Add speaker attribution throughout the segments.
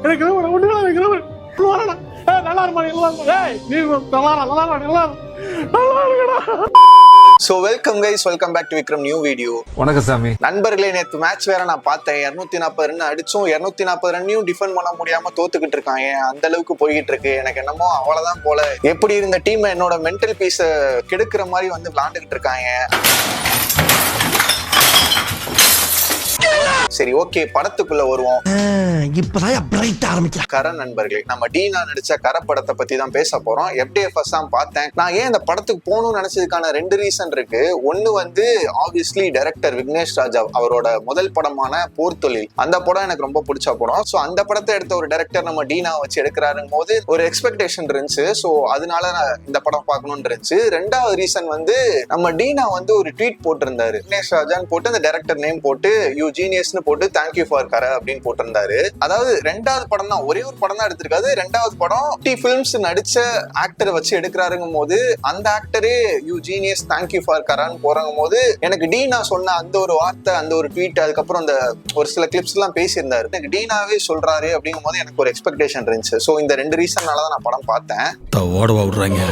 Speaker 1: எனக்கு ஒண்ணு நல்லா இருக்கா.
Speaker 2: So welcome guys, welcome back to Vikram new video.
Speaker 3: வணக்கம் சாமி.
Speaker 2: நண்பர்களே, நேத்து மேட்ச் வேற நான் பார்த்தேன். 240 ரன் அடிச்சும் 240 ரன்னையும் டிஃபெண்ட் பண்ண முடியாம தோத்துக்கிட்டு இருக்காங்க. அந்த அளவுக்கு போய்கிட்டு இருக்கு. எனக்கு என்னமோ அவ்வளவுதான் போல. எப்படி இருந்த டீம் என்னோட மென்டல் பீஸ கெடுக்கிற மாதிரி வந்து விளையாண்டுகிட்டு இருக்காங்க. சரி, ஓகே, படத்துக்குள்ள வருவோம். கரண் நண்பர்களே, நம்ம டீனா நடிச்ச கரை படத்தை பத்தி தான் பேச போறோம். FDFS தான் பார்த்தேன். நான் ஏன் இந்த படத்துக்கு போகணும்னு நினைச்சதுக்கான 2 ரீசன் இருக்கு. ஒன்னு வந்து ஆப்வியஸ்லி டைரக்டர் விக்னேஷ் ராஜா அவரோட முதல் படமான போர் தொழில், அந்த படம் எனக்கு ரொம்ப பிடிச்ச படம். ஸோ அந்த படத்தை எடுத்த ஒரு டைரக்டர் நம்ம டீனா வச்சு எடுக்கிறாருங்க போது ஒரு எக்ஸ்பெக்டேஷன் இருந்துச்சு. ஸோ அதனால நான் இந்த படம் பார்க்கணும்னு இருந்துச்சு. 2வது ரீசன் வந்து நம்ம டீனா வந்து ஒரு ட்வீட் போட்டிருந்தாரு. விக்னேஷ் ராஜான்னு போட்டு அந்த டைரக்டர் நேம் போட்டு யூ ஜீனியஸ்னு போட்டு தேங்க்யூ ஃபார் கரை அப்படின்னு போட்டிருந்தாரு. அதாவது 2வது படம் தான், ஒரே ஒரு படம் தான் எடுத்திருக்காது. 2வது படம் டி ஃபிலிம்ஸ் நடிச்ச ஆக்டரை வச்சு எடுக்கிறாருங்கும் போது அந்த ஆக்டரே யூ ஜீனியஸ் தேங்க்யூ ஃபார் கரான்னு போறாங்கும் போது எனக்கு டீனா சொன்ன அந்த ஒரு வார்த்தை, அந்த ஒரு ட்வீட், அதுக்கப்புறம் அந்த ஒரு சில கிளிப்ஸ் எல்லாம் பேசியிருந்தாரு. எனக்கு டீனாவே சொல்றாரு அப்படிங்கும் போது எனக்கு ஒரு எக்ஸ்பெக்டேஷன் இருந்துச்சு. ஸோ இந்த 2 ரீசன்னால தான் நான் படம் பார்த்தேன்.
Speaker 3: ஓடவா விடுறாங்க.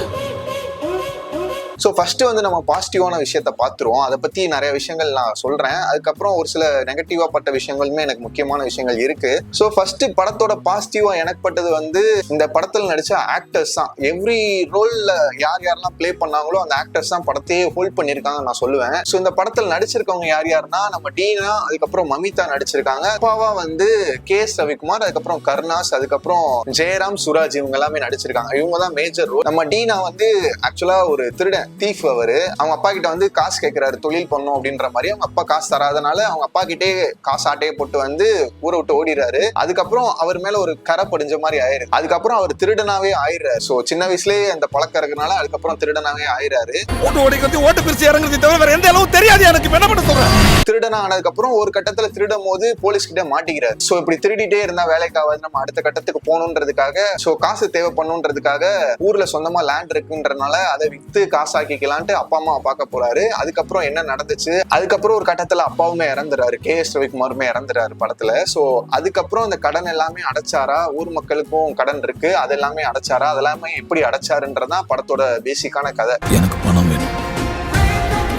Speaker 2: ஸோ ஃபர்ஸ்ட் வந்து நம்ம பாசிட்டிவான விஷயத்த பார்த்துருவோம். அதை பத்தி நிறைய விஷயங்கள் நான் சொல்றேன். அதுக்கப்புறம் ஒரு சில நெகட்டிவா பட்ட விஷயங்களுமே எனக்கு முக்கியமான விஷயங்கள் இருக்கு. ஸோ ஃபர்ஸ்ட் படத்தோட பாசிட்டிவா எனக்கு பட்டது வந்து இந்த படத்தில் நடிச்ச ஆக்டர்ஸ் தான். எவ்ரி ரோல்ல யாரெல்லாம் பிளே பண்ணாங்களோ அந்த ஆக்டர்ஸ் தான் படத்தையே ஹோல்ட் பண்ணியிருக்காங்க நான் சொல்லுவேன். ஸோ இந்த படத்தில் நடிச்சிருக்கவங்க யாருன்னா நம்ம டீனா, அதுக்கப்புறம் மமிதா நடிச்சிருக்காங்க. அப்பாவா வந்து KS ரவிக்குமார், அதுக்கப்புறம் கருணாஸ், அதுக்கப்புறம் ஜெயராம், சுராஜ், இவங்க எல்லாமே நடிச்சிருக்காங்க. இவங்க தான் மேஜர் ரோல். நம்ம டீனா வந்து ஆக்சுவலா ஒரு திருடன், தீஃப். அவரு அவங்க அப்பா கிட்ட வந்து காசு கேட்கிறாரு, தொழில் பண்ணும் அப்படின்ற மாதிரி. அவங்க அப்பா காசு தராதனால அவங்க அப்பா கிட்டே காசு ஆட்டையை போட்டு வந்து ஊரை விட்டு ஓடிறாரு. அதுக்கப்புறம் அவர் மேல ஒரு கரை படிஞ்ச மாதிரி ஆயிரு. அதுக்கப்புறம் அவர் திருடனாவே ஆயிடுறாரு. சோ சின்ன வயசுலயே அந்த பழக்கம் இருக்கனால அதுக்கப்புறம் திருடனாவே ஆயிராரு. திருடனா ஆனதுக்கப்புறம் ஒரு கட்டத்துல திருடும் போது போலீஸ் கிட்ட மாட்டிக்கிறாரு. சோ இப்படி திருடிட்டே இருந்தா வேலைக்காவது, நம்ம அடுத்த கட்டத்துக்கு போகணுன்றதுக்காக, சோ காசு தேவைப்படணுன்றதுக்காக ஊர்ல சொந்தமா லேண்ட் இருக்குன்றனால அதை வித்து காசாக்கிக்கலான்ட்டு அப்பா அம்மா பார்க்க போறாரு. அதுக்கப்புறம் என்ன நடந்துச்சு, அதுக்கப்புறம் ஒரு கட்டத்துல அப்பாவுமே இறந்துறாரு, KS ரவிக்குமாருமே இறந்துறாரு படத்துல. சோ அதுக்கப்புறம் அந்த கடன் எல்லாமே அடைச்சாரா, ஊர் மக்களுக்கும் கடன் இருக்கு, அது எல்லாமே அடைச்சாரா, அதெல்லாமே எப்படி அடைச்சாருன்றதான் படத்தோட பேசிக்கான கதை.
Speaker 3: எனக்கு பணம் வேணும்,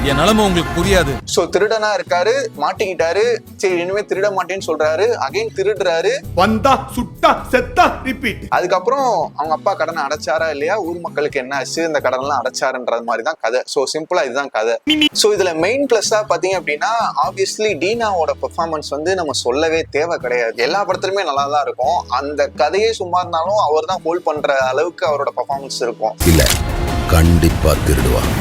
Speaker 3: என் நிலைமை உங்களுக்கு புரியாது.
Speaker 2: சோ திருடனா இருக்காரு, மாட்டிக்கிட்டாரு. சரி, இனிமே திருட மாட்டேன்னு சொல்றாரு. அகைன் திருடுறாரு, வந்தா சுட்டா செத்தா ரிப்பீட். அதுக்கப்புறம் அவங்க அப்பா கடனை அடைச்சாரா இல்லையா, ஊர் மக்களுக்கு என்ன ஆச்சு, இந்த கடன் எல்லாம் அடைச்சாருன்றது மாதிரி தான் கதை. சோ சிம்பிளா இதுதான் கதை. சோ இதுல மெயின் பிளஸ்ஸா பாத்தீங்க அப்படின்னா ஆப்வியஸ்லி டீனாவோட பெர்ஃபார்மன்ஸ் வந்து நம்ம சொல்லவே தேவை கிடையாது. எல்லா படத்துலயுமே நல்லா தான் இருக்கும். அந்த கதையே சும்மா இருந்தாலும் அவர் தான் ஹோல்ட் பண்ற அளவுக்கு அவரோட பெர்ஃபார்மன்ஸ் இருக்கும்.
Speaker 3: இல்ல, கண்டிப்பா திருடுவான்.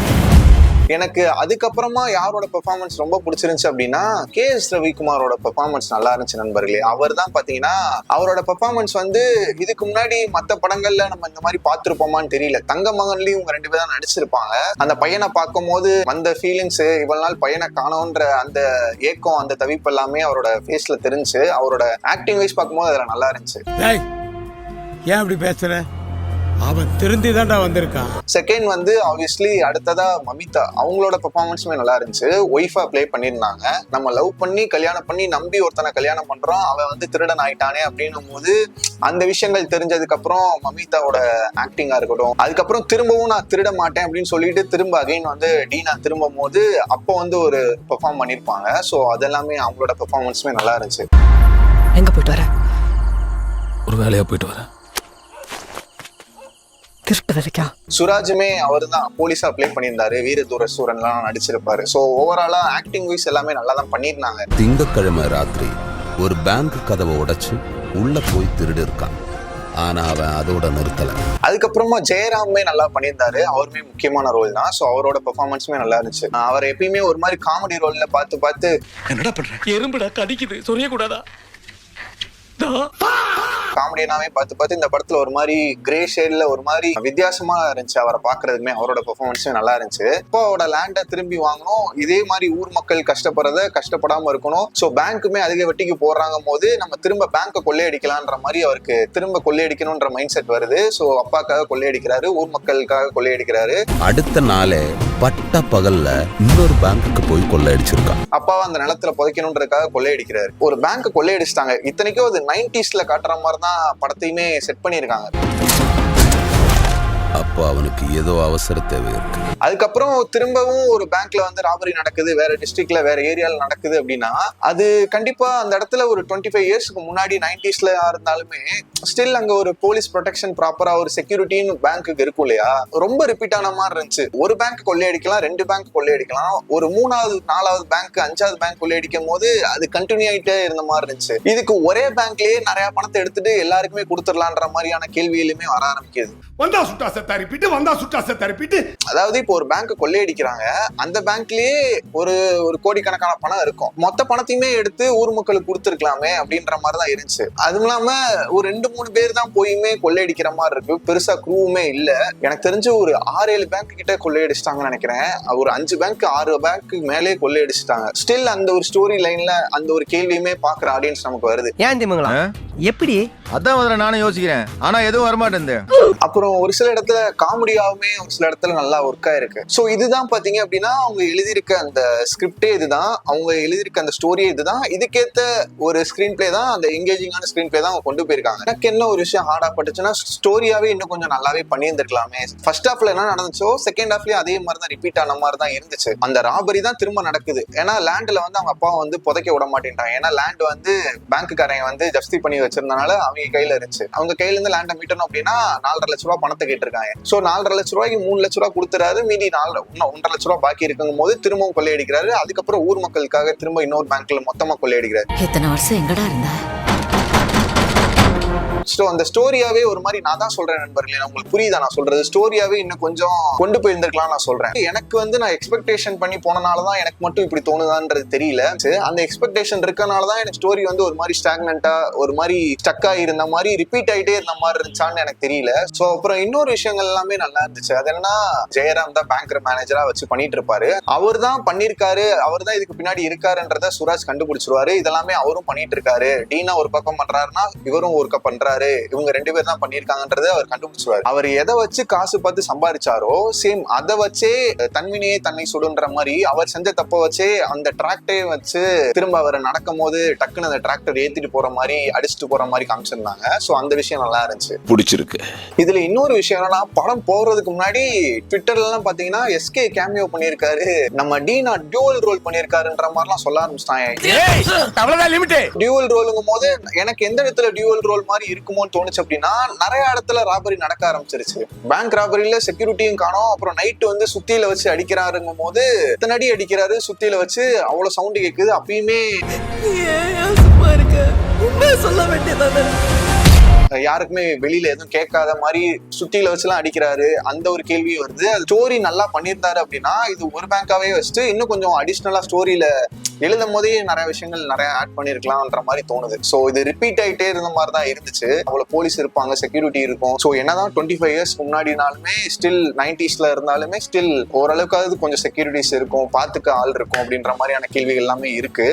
Speaker 2: எனக்கு அதுக்கப்புறமா யாரோட பெர்ஃபார்மன்ஸ் ரொம்ப பிடிச்சிருந்துச்சு அப்படின்னா KS ரவிக்குமாரோட பெர்ஃபார்மன்ஸ் நல்லா இருந்துச்சு நண்பர்களே. அவர் தான் பாத்தீங்கன்னா அவரோட பெர்ஃபார்மன்ஸ் வந்து இதுக்கு முன்னாடி மத்த படங்கள்ல நம்ம இந்த மாதிரி பார்த்திருப்போமான்னு தெரியல. தங்க மகன்லயும் இவங்க 2 பேரும் தான் நடிச்சிருப்பாங்க. அந்த பையனை பார்க்கும் போது அந்த ஃபீலிங்ஸ், இவ்வளவு நாள் பையனை காணோன்ற அந்த ஏக்கம், அந்த தவிப்பு எல்லாமே அவரோட ஃபேஸ்ல தெரிஞ்சு. அவரோட ஆக்டிங் வைஸ் பார்க்கும்போது அதுல நல்லா இருந்துச்சு.
Speaker 1: ஏன் அப்படி பேசுற? அவன் திருந்தி தான்டா வந்திருக்கான்.
Speaker 2: செகண்ட் வந்து ஆப்வியஸ்லி அடுத்ததா மமிதா, அவங்களோட பெர்ஃபார்மன்ஸுமே நல்லா இருந்துச்சு. ஒய்ஃபா பிளே பண்ணியிருந்தாங்க. நம்ம லவ் பண்ணி கல்யாணம் பண்ணி நம்பி ஒருத்தனை கல்யாணம் பண்றோம், அவன் வந்து திருடன் ஆயிட்டானே அப்படின்னும் போது அந்த விஷயங்கள் தெரிஞ்சதுக்கு அப்புறம் மமிதாவோட ஆக்டிங்கா இருக்கட்டும், அதுக்கப்புறம் திரும்பவும் நான் திருட மாட்டேன் அப்படின்னு சொல்லிட்டு திரும்ப அகைன் வந்து டீனா திரும்பும் போது அப்போ வந்து ஒரு பெர்ஃபார்ம் பண்ணியிருப்பாங்க. ஸோ அதெல்லாமே அவங்களோட பெர்ஃபார்மன்ஸுமே நல்லா இருந்துச்சு.
Speaker 4: எங்க போயிட்டு வர?
Speaker 3: ஒரு வேலையா போயிட்டு வரேன்.
Speaker 2: சுராஜுமே அவர் தான் போலீஸா பிளே பண்ணியிருந்தாரு. வீரதூர சூரன்லாம் நடிச்சிருப்பாரு. ஸோ ஓவராலா ஆக்டிங் வைஸ் எல்லாமே நல்லா தான் பண்ணியிருந்தாங்க.
Speaker 5: திங்கட்கிழமை ராத்திரி ஒரு பேங்க் கதவை உடைச்சு உள்ள போய் திருடு இருக்கான். ஆனா அவன் அதோட நிறுத்தல.
Speaker 2: அதுக்கப்புறமா ஜெயராமே நல்லா பண்ணியிருந்தாரு. அவருமே முக்கியமான ரோல் தான். ஸோ அவரோட பெர்ஃபார்மன்ஸுமே நல்லா இருந்துச்சு. அவர் எப்பயுமே ஒரு மாதிரி காமெடி ரோல்ல பார்த்து
Speaker 3: என்னடா பண்ற? எறும்புடா கடிக்குது, சொல்லக்கூடாதா?
Speaker 2: காமெடியாவே பார்த்து இந்த படத்துல ஒரு மாதிரி கிரே ஷேட்ல ஒரு மாதிரி வித்தியாசமா இருந்துச்சு. அவரை பாக்குறதுமே அவரோட பெர்ஃபார்மன்ஸும் நல்லா இருந்துச்சு. இப்போ அவரோட லேண்டை திரும்பி வாங்கணும், இதே மாதிரி ஊர் மக்கள் கஷ்டப்படுறத கஷ்டப்படாம இருக்கணும். ஸோ பேங்க்குமே அதிக வட்டிக்கு போடுறாங்க போது நம்ம திரும்ப பேங்கை கொள்ளையடிக்கலான்ற மாதிரி அவருக்கு திரும்ப கொள்ளையடிக்கணும்ன்ற மைண்ட் செட் வருது. ஸோ அப்பாக்காக கொள்ளையடிக்கிறாரு, ஊர் மக்களுக்காக கொள்ளையடிக்கிறாரு.
Speaker 5: அடுத்த நாளே பட்ட பகல்ல இன்னொரு பேங்குக்கு போய் கொள்ளையடிச்சிருக்கான்.
Speaker 2: அப்பாவை அந்த நிலத்துல புதைக்கணுன்றதுக்காக கொள்ளையடிக்கிறாரு. ஒரு பேங்க் கொள்ளையடிச்சிட்டாங்க. இத்தனைக்கும் அது 90s காட்டுற மாதிரி தான் படத்தையுமே செட் பண்ணியிருக்காங்க.
Speaker 5: அப்போ அவனுக்கு ஏதோ அவசர தேவை இருக்கு.
Speaker 2: அதுக்கப்புறம் திரும்பவும் ஒரு பேங்க்ல வந்து ராபரி நடக்குது, வேற டிஸ்ட்ரிக்ட்ல வேற ஏரியால நடக்குது அப்படின்னா அது கண்டிப்பா அந்த இடத்துல ஒரு 25 இயர்ஸ்க்கு முன்னாடி 90sல இருந்தாலுமே ஸ்டில் அங்க ஒரு போலீஸ் ப்ரொடெக்ஷன் ப்ராப்பரா ஒரு செக்யூரிட்டின்னு பேங்க்குக்கு இருக்கும் இல்லையா, ரொம்ப ரிப்பீட் ஆன மாதிரி இருந்துச்சு. ஒரு பேங்க் கொள்ளையடிக்கலாம், 2 பேங்க் கொள்ளையடிக்கலாம், ஒரு 3வது 4வது பேங்க் 5வது பேங்க் கொள்ளையடிக்கும் போது அது கண்டினியூ ஆயிட்டே இருந்த மாதிரி இருந்துச்சு. இதுக்கு ஒரே பேங்க்லயே நிறைய பணத்தை எடுத்துட்டு எல்லாருக்குமே கொடுத்துடலான்ற மாதிரியான கேள்வியிலுமே வர ஆரம்பிக்குது.
Speaker 4: வந்தா சுட்டா செத்தாரிப்பிட்டு வந்தா சுட்டா செத்தாரிப்பிட்டு.
Speaker 2: அதாவது இப்போ ஒரு பேங்க் கொள்ளையடிக்கிறாங்க, அந்த பேங்க்லயே ஒரு கோடிக்கணக்கான பணம் இருக்கும், மொத்த பணத்தையுமே எடுத்து ஊர் மக்களுக்கு கொடுத்துருக்கலாமே அப்படின்ற மாதிரி தான் இருந்துச்சு. அதுவும் இல்லாம ஒரு 2-3 பேர் தான் போயுமே கொள்ளையடிக்கிற மாதிரி இருக்கு, பெருசா குரூவுமே இல்ல. எனக்கு தெரிஞ்சு ஒரு 6-7 பேங்க் கிட்ட கொள்ளையடிச்சிட்டாங்கன்னு நினைக்கிறேன். ஒரு 5 பேங்க் 6 பேங்க் மேலே கொள்ளையடிச்சிட்டாங்க. ஸ்டில் அந்த ஒரு ஸ்டோரி லைன்ல அந்த ஒரு கேள்வியுமே பாக்குற ஆடியன்ஸ் நமக்கு வருது.
Speaker 6: ஏன் திமுங்களா எப்படி?
Speaker 7: அதான் முதல்ல நானும் யோசிக்கிறேன், ஆனா எதுவும் வரமாட்டேன்.
Speaker 2: அப்புறம் ஒரு சில இடத்துல காமெடியாவுமே ஒரு சில இடத்துல நல்லா ஒர்க் ஆயிருக்கு. சோ இதுதான் பாத்தீங்க அப்படின்னா அவங்க எழுதியிருக்க அந்த ஸ்கிரிப்டே இதுதான், அவங்க எழுதியிருக்க அந்த ஸ்டோரியே இதுதான், இதுக்கேத்த ஒரு ஸ்கிரீன் பிளே தான், அந்த எங்கேஜிங்கான ஸ்கிரீன் பிளே தான் அவங்க கொண்டு போயிருக்காங்க. எனக்கு என்ன ஒரு விஷயம் ஹார்டா பட்டுச்சுன்னா, ஸ்டோரியாவே இன்னும் கொஞ்சம் நல்லாவே பண்ணியிருந்திருக்கலாமே. ஃபர்ஸ்ட் ஹாஃப்ல என்ன நடந்துச்சோ செகண்ட் ஹாஃப்லயும் அதே மாதிரி தான் ரிப்பீட் ஆன மாதிரி தான் இருந்துச்சு. அந்த ராபரி தான் திரும்ப நடக்குது. ஏன்னா லேண்ட்ல வந்து அவங்க அப்பா வந்து புதைக்க விட மாட்டேன்ட்டாங்க. ஏன்னா லேண்ட் வந்து பேங்க்குக்காரங்க வந்து ஜப்தி பண்ணி வச்சிருந்தனால அவங்க கையில இருந்துச்சு. அவங்க கையில இருந்து லேண்டை மீட்டணும் அப்படின்னா 4.5 லட்ச ரூபாய் பணத்தை கேட்டிருக்காங்க. சோ 4.5 லட்ச ரூபாய்க்கு 3 லட்ச ரூபாய் கொடுத்துறாரு, மீதி 1.5 லட்ச ரூபாய் பாக்கி இருக்குங்கும் போது திரும்பவும் கொள்ளையடிக்கிறாரு. அதுக்கப்புறம் ஊர் மக்களுக்காக திரும்ப இன்னொரு பேங்க்ல மொத்தமா கொள்ளையடிக்கிறாரு.
Speaker 8: எத்தனை வருஷம் எங்கடா இருந்தா?
Speaker 2: சோ அந்த ஸ்டோரியாவே ஒரு மாதிரி, நான் தான் சொல்றேன் நண்பர்களே, உங்களுக்கு புரியுதா நான் சொல்றது? ஸ்டோரியாவே இன்னும் கொஞ்சம் கொண்டு போயிருந்திருக்கலாம் நான் சொல்றேன். எனக்கு வந்து நான் எக்ஸ்பெக்டேஷன் பண்ணி போனனாலதான் எனக்கு மட்டும் இப்படி தோணுதான்றது தெரியல. அந்த எக்ஸ்பெக்டேஷன் இருக்கனாலதான் எனக்கு ஸ்டோரி வந்து ஒரு மாதிரி ஸ்டாக்னண்டா ஒரு மாதிரி ஸ்டக் ஆகி இருந்த மாதிரி ரிப்பீட் ஆயிட்டே இருந்த மாதிரி இருந்துச்சான்னு எனக்கு தெரியல. சோ அப்புறம் இன்னொரு விஷயங்கள் எல்லாமே நல்லா இருந்துச்சு. அது என்னன்னா, ஜெயராம் தான் பேங்க் மேனேஜரா வச்சு பண்ணிட்டு இருப்பாரு, அவர் தான் பண்ணிருக்காரு, அவர் தான் இதுக்கு பின்னாடி இருக்காருன்றத சுராஜ் கண்டுபிடிச்சிருவாரு. இதெல்லாமே அவரும் பண்ணிட்டு இருக்காரு. டீனா ஒரு பக்கம் பண்றாருன்னா இவரும் ஒரு பக்கம் பண்றாரு, இவங்க 2 பேர் தான் பண்ணிருக்காங்கன்றதை அவர் கண்டுபிடிச்சுவாரு. அவர் எதை வச்சு காசு பார்த்து சம்பாதிச்சாரோ சேம் அதை வச்சே தன்வினையே தன்னை சுடுன்ற மாதிரி அவர் செஞ்ச தப்ப வச்சே அந்த டிராக்டே வச்சு திரும்ப அவர் நடக்கும் போது டக்குன்னு அந்த டிராக்டர் ஏத்திட்டு போற மாதிரி அடிச்சுட்டு போற மாதிரி காமிச்சிருந்தாங்க. சோ அந்த விஷயம் நல்லா இருந்துச்சு,
Speaker 5: பிடிச்சிருக்கு.
Speaker 2: இதுல இன்னொரு விஷயம் என்னன்னா, படம் போறதுக்கு முன்னாடி ட்விட்டர்ல எல்லாம் பாத்தீங்கன்னா எஸ்கே கேமியோ பண்ணிருக்காரு, நம்ம டீனா டியூவல் ரோல் பண்ணிருக்காருன்ற மாதிரி எல்லாம் சொல்ல ஆரம்பிச்சிட்டாங்க. டியூவல் ரோலுங்கும் போது எனக்கு எந்த இடத்துல டியூவல் ரோல் மாதிரி இருக்குமோன்னு தோணுச்சு அப்படின்னா, நிறைய இடத்துல ராபரி நடக்க ஆரம்பிச்சிருச்சு. பேங்க் ராபரியில செக்யூரிட்டியும் காணோம், அப்புறம் நைட் வந்து சுத்தியில வச்சு அடிக்கிறாருங்கும் போது இத்தனை அடி அடிக்கிறாரு, சுத்தியில வச்சு அவ்வளவு சவுண்ட் கேக்குது. அப்பயுமே
Speaker 6: சொல்ல வேண்டியதானே,
Speaker 2: யாருக்குமே வெளியில எதுவும் கேட்காத மாதிரி சுத்தியில வச்சுலாம் அடிக்கிறாரு, அந்த ஒரு கேள்வி வருது. அது ஸ்டோரி நல்லா பண்ணியிருந்தாரு அப்படின்னா இது ஒரு பேங்காவே வச்சுட்டு இன்னும் கொஞ்சம் அடிஷ்னலா ஸ்டோரியில எழுதும் போதே நிறைய விஷயங்கள் நிறைய ஆட் பண்ணிருக்கலாம்ன்ற மாதிரி தோணுது. சோ இது ரிப்பீட் ஆயிட்டே இருந்த மாதிரி தான் இருந்துச்சு. அவ்வளவு போலீஸ் இருப்பாங்க, செக்யூரிட்டி இருக்கும். சோ என்னதான் 25 இயர்ஸ் முன்னாடினாலுமே ஸ்டில் 90sல இருந்தாலுமே ஸ்டில் ஓரளவுக்காவது கொஞ்சம் செக்யூரிட்டிஸ் இருக்கும், பாத்துக்க ஆள் இருக்கும் அப்படின்ற மாதிரியான கேள்விகள் எல்லாமே இருக்கு.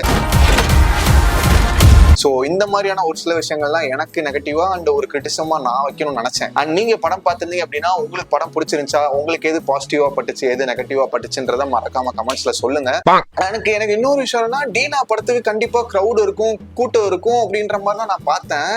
Speaker 2: சோ இந்த மாதிரியான ஒரு சில விஷயங்கள்லாம் எனக்கு நெகட்டிவா அண்ட் ஒரு கிரிட்டிசமா நான் வைக்கணும்னு நினைச்சேன். அண்ட் நீங்க படம் பார்த்திருந்தீங்க அப்படின்னா உங்களுக்கு படம் பிடிச்சிருந்துச்சா, உங்களுக்கு எது பாசிட்டிவா பட்டுச்சு எது நெகட்டிவா பட்டுச்சுன்றத மறக்காம கமெண்ட்ஸ்ல சொல்லுங்க. எனக்கு இன்னொரு விஷயம் என்னன்னா, டீனா படத்துக்கு கண்டிப்பா கிரௌட் இருக்கும், கூட்டம் இருக்கும் அப்படின்ற மாதிரி தான் நான் பார்த்தேன்.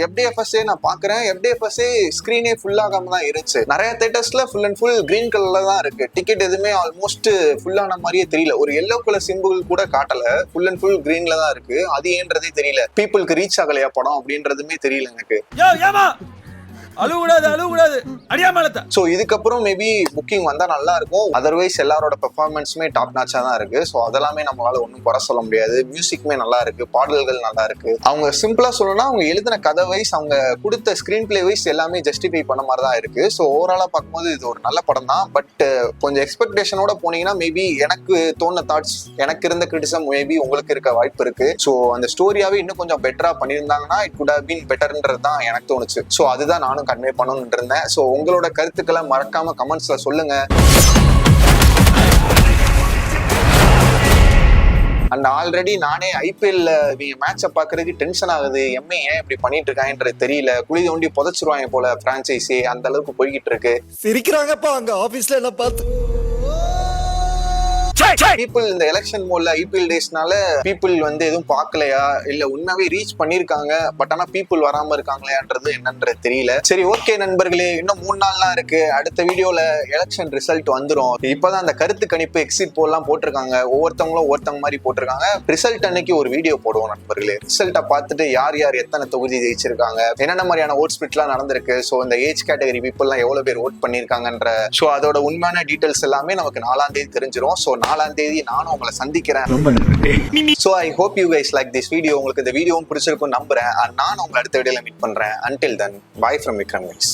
Speaker 2: FDFS நான் பாக்குறேன், FDFS ஸ்கிரீனே ஃபுல் ஆகாம தான் இருந்துச்சு. நிறைய தியேட்டர்ஸ்ல ஃபுல் அண்ட் ஃபுல் கிரீன் கலர்ல தான் இருக்கு, டிக்கெட் எதுவுமே ஆல்மோஸ்ட் ஃபுல்லான மாதிரியே தெரியல. ஒரு எல்லோ கலர் சிம்பிள் கூட காட்டல, ஃபுல் அண்ட் ஃபுல் கிரீன்ல தான் இருக்கு. அது ஏன்றதே தெரியல, பீப்புளுக்கு ரீச் ஆகலையா படம் அப்படின்றதுமே தெரியல எனக்கு. சோ இதுக்கப்புறம் மேபி புக்கிங் வந்தா நல்லா இருக்கும். அதர்வைஸ் எல்லாரோட பெர்ஃபார்மன்ஸுமே டாப் நாச்சா தான் இருக்கு. சோ அதெல்லாமே நம்மளால ஒன்றும் குறை சொல்ல முடியாது. மியூசிக்குமே நல்லா இருக்கு, பாடல்கள் நல்லா இருக்கு. அவங்க சிம்பிளா சொல்லணும்னா அவங்க எழுதின கதை வைஸ், அவங்க கொடுத்த ஸ்கிரீன் பிளே வைஸ் எல்லாமே ஜஸ்டிஃபை பண்ண மாதிரி தான் இருக்கு. ஸோ ஓவராலா பார்க்கும்போது இது ஒரு நல்ல படம் தான். பட் கொஞ்சம் எக்ஸ்பெக்டேஷனோட போனீங்கன்னா மேபி எனக்கு தோணுன தாட்ஸ், எனக்கு இருந்த கிரிட்டிசம் மேபி உங்களுக்கு இருக்க வாய்ப்பு இருக்கு. ஸோ அந்த ஸ்டோரியாவே இன்னும் கொஞ்சம் பெட்டரா பண்ணியிருந்தாங்கன்னா இட் குட் ஹவ் பீன் பெட்டர்ன்றது தான் எனக்கு தோணுச்சு. ஸோ அதுதான் நானும் கன்வே பண்ணணும்னு இருந்தேன். ஸோ உங்களோட கருத்துக்களை மறக்காம கமெண்ட்ஸ்ல சொல்லுங்க. அண்ட் ஆல்ரெடி நானே ஐபிஎல்ல மேட்சை பாக்குறதுக்கு டென்ஷன் ஆகுது, எம்ஏ ஏன் இப்படி பண்ணிட்டு இருக்காங்கன்றது தெரியல, குழி தோண்டி புதைச்சிருவாங்க போல பிரான்சைஸி, அந்த அளவுக்கு போய்கிட்டு இருக்கு.
Speaker 6: சிரிக்கிறாங்கப்பா அங்க ஆபீஸ்ல என்ன பார்த்து.
Speaker 2: பீப்புள் இந்த எலெக்ஷன் மோட்ல ஐபிஎல் டேஸ்னால பீப்புள் வந்து எதுவும் பார்க்கலையா இல்ல உண்மையாவே ரீச் பண்ணிருக்காங்க பட் ஆனா பீப்புள் வராம இருக்காங்களேன்றது என்னன்றது தெரியல. சரி ஓகே நண்பர்களே, இன்னும் 3 நாள்லாம் இருக்கு. அடுத்த வீடியோல எலெக்ஷன் ரிசல்ட் வந்துரும். இப்பதான் அந்த கருத்து கணிப்பு எக்ஸிட் போல்லாம் போட்டிருக்காங்க. ஒவ்வொருத்தவங்களும் ஒவ்வொருத்தவங்க மாதிரி போட்டிருக்காங்க. ரிசல்ட் அன்னைக்கு ஒரு வீடியோ போடுவோம் நண்பர்களே. ரிசல்ட்டை பார்த்துட்டு யார் யார் எத்தனை தொகுதி ஜெயிச்சிருக்காங்க, என்னென்ன மாதிரியான ஓட் ஸ்பிளிட்லாம் நடந்திருக்கு, ஸோ இந்த ஏஜ் கேட்டகரி பீப்புள்லாம் எவ்வளவு பேர் ஓட் பண்ணிருக்காங்கன்ற ஸோ அதோட உண்மையான டீடைல்ஸ் எல்லாமே நமக்கு 4ஆம் தேதி தெரிஞ்சிடும். ஸோ 4ஆம் தேதி நானும் உங்களை சந்திக்கிறேன். So I hope you guys like this video. உங்களுக்கு இந்த வீடியோவும் பிடிச்சிருக்கும் நம்புறேன். நானும் உங்களை அடுத்த வீடியோல மீட் பண்றேன். Until then, bye from Vikram guys.